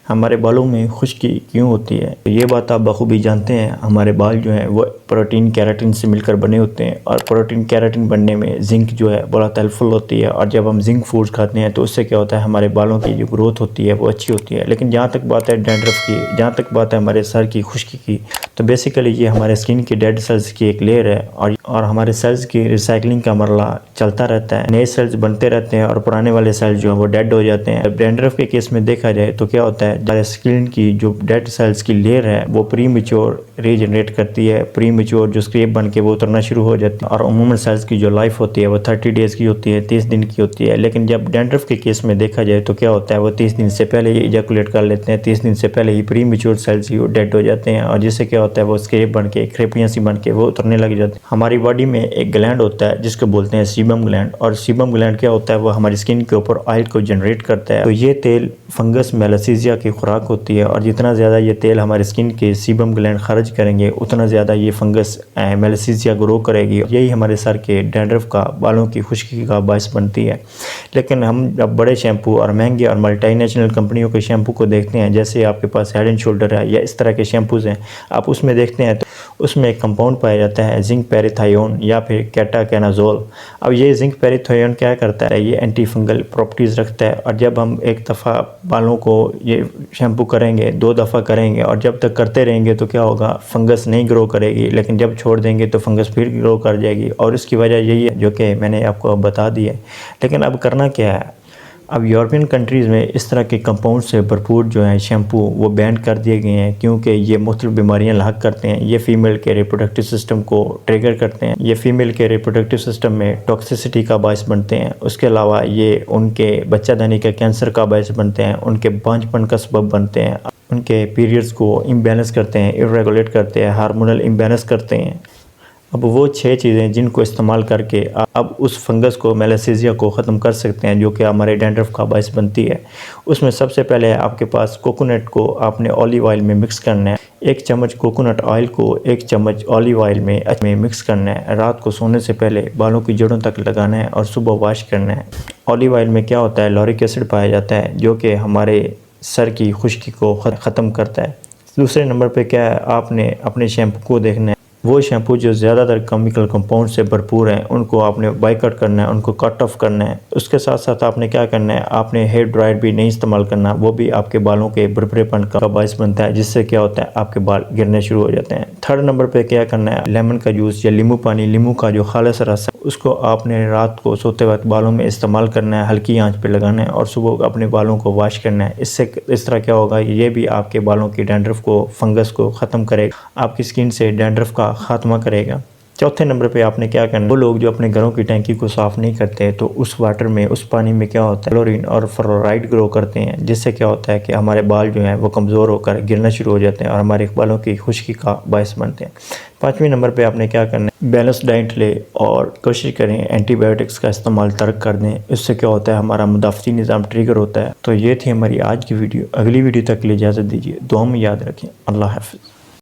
हमारे बालों में खुश्की क्यों होती है? तो ये बात आप बखूबी जानते हैं, हमारे बाल जो हैं वो प्रोटीन केराटिन से मिलकर बने होते हैं और प्रोटीन केराटिन बनने में जिंक जो है बहुत हेल्पफुल होती है। और जब हम जिंक फूड्स खाते हैं तो उससे क्या होता है, हमारे बालों की जो ग्रोथ होती है वो अच्छी होती है। लेकिन जहाँ तक बात है डैंड्रफ की, जहाँ तक बात है हमारे सर की खुश्की की, तो बेसिकली ये हमारे स्किन के डेड सेल्स की एक लेयर है और हमारे सेल्स की रिसाइकलिंग का मरला चलता रहता है। नए सेल्स बनते रहते हैं और पुराने वाले सेल्स जो हैं वो डेड हो जाते हैं। डैंड्रफ के केस में देखा जाए तो क्या होता है, हमारे स्किन की जो डेड सेल्स की लेयर है वो प्री मैच्योर रीजनरेट करती है। प्री मैच्योर जो स्क्रैप बन के वो उतरना शुरू हो जाती है और अमूमन सेल्स की जो लाइफ होती है वो 30 डेज की होती है, 30 दिन की होती है। लेकिन जब डैंड्रफ के केस में देखा जाए तो क्या होता है, वो 30 दिन से पहले ही इजैकुलेट कर लेते हैं, 30 दिन से पहले ही प्री मैच्योर सेल्स ही डेड हो जाते हैं और जिससे क्या होता है वो स्क्रैप बन के खरेपियाँ सी बन के वो उतरने लग जाते हैं। हमारी बॉडी में एक ग्लैंड होता है जिसको बोलते हैं सीबम ग्लैंड, और सीबम ग्लैंड क्या होता है, वो हमारी स्किन के ऊपर ऑयल को जनरेट करता है। तो ये तेल फंगस मेलासीजिया की खुराक होती है और जितना ज़्यादा ये तेल हमारे स्किन के सीबम ग्लैंड खारिज करेंगे उतना ज़्यादा ये फंगस मेलासीजिया ग्रो करेगी। यही हमारे सर के डैंड्रफ का, बालों की खुश्की का बायस बनती है। लेकिन हम जब बड़े शैम्पू और महंगे और मल्टीनेशनल कंपनियों के शैम्पू को देखते हैं, जैसे आपके पास हेड एंड शोल्डर है या इस तरह के शैम्पूज़ हैं, आप उसमें देखते हैं तो उसमें एक कंपाउंड पाया जाता है जिंक पेरिथायोन या फिर केटाकेनाजोल। अब ये जिंक पेरिथायोन क्या करता है, ये एंटी फंगल प्रॉपर्टीज़ रखता है और जब हम एक दफ़ा बालों को ये शैम्पू करेंगे, 2 दफ़ा करेंगे और जब तक करते रहेंगे तो क्या होगा, फंगस नहीं ग्रो करेगी। लेकिन जब छोड़ देंगे तो फंगस फिर ग्रो कर जाएगी और इसकी वजह यही है जो कि मैंने आपको बता दी है। लेकिन अब करना क्या है, अब यूरोपियन कंट्रीज़ में इस तरह के कंपाउंड से भरपूर जो है शैम्पू वो बैन कर दिए गए हैं क्योंकि ये मुख्तलिफ बीमारियां लाक करते हैं। ये फ़ीमेल के रिप्रोडक्टिव सिस्टम को ट्रिगर करते हैं, ये फ़ीमेल के रिप्रोडक्टिव सिस्टम में टॉक्सिसिटी का बायस बनते हैं। उसके अलावा ये उनके बच्चादानी के कैंसर का बायस बनते हैं, उनके बांझपन का सबब बनते हैं, उनके पीरियड्स को इम्बैलेंस करते हैं, इरेगुलेट करते हैं, हार्मोनल इम्बैलेंस करते हैं। अब वो 6 चीज़ें जिनको इस्तेमाल करके अब उस फंगस को, मेलासीजिया को ख़त्म कर सकते हैं जो कि हमारे डैंड्रफ का बायस बनती है। उसमें सबसे पहले है आपके पास कोकोनट को आपने ऑलिव ऑयल में मिक्स करना है। 1 चम्मच कोकोनट ऑयल को 1 चम्मच ऑलिव ऑयल में मिक्स करना है। रात को सोने से पहले बालों की जड़ों तक लगाना है और सुबह वॉश करना है। ऑलिव ऑयल में क्या होता है, लॉरिक एसिड पाया जाता है जो कि हमारे सर की खुश्की को ख़त्म करता है। दूसरे नंबर पर क्या है, आपने अपने शैम्पू को देखना है, वो शैम्पू जो ज़्यादातर केमिकल कंपाउंड से भरपूर हैं उनको आपने बाइकआउट करना है, उनको कट ऑफ करना है। उसके साथ साथ आपने क्या करना है, आपने हेयर ड्रायर भी नहीं इस्तेमाल करना, वो भी आपके बालों के भुरभुरेपन का बायस बनता है जिससे क्या होता है आपके बाल गिरने शुरू हो जाते हैं। थर्ड नंबर पे क्या करना है, लेमन का जूस या नींबू पानी, नींबू का जो खालिस रस है उसको आपने रात को सोते वक्त बालों में इस्तेमाल करना है, हल्की आंच पे लगाना है और सुबह अपने बालों को वॉश करना है। इससे इस तरह क्या होगा, ये भी आपके बालों की डैंड्रफ को, फंगस को ख़त्म करेगा, आपकी स्किन से डैंड्रफ का खात्मा करेगा। चौथे नंबर पे आपने क्या करना है, वो लोग जो अपने घरों की टैंकी को साफ़ नहीं करते तो उस वाटर में, उस पानी में क्या होता है, क्लोरीन और फ्लोराइड ग्रो करते हैं जिससे क्या होता है कि हमारे बाल जो हैं वो कमज़ोर होकर गिरना शुरू हो जाते हैं और हमारे बालों की खुश्की का बायस बनते हैं। 5वें नंबर पे आपने क्या करना है, बैलेंस डाइट ले और कोशिश करें एंटीबायोटिक्स का इस्तेमाल तर्क कर दें। इससे क्या होता है, हमारा मुदाफ़ती निज़ाम ट्रिगर होता है। तो ये थी हमारी आज की वीडियो। अगली वीडियो तक के लिए इजाज़त दीजिए, दुआ में याद रखें। अल्लाह हाफ़िज़।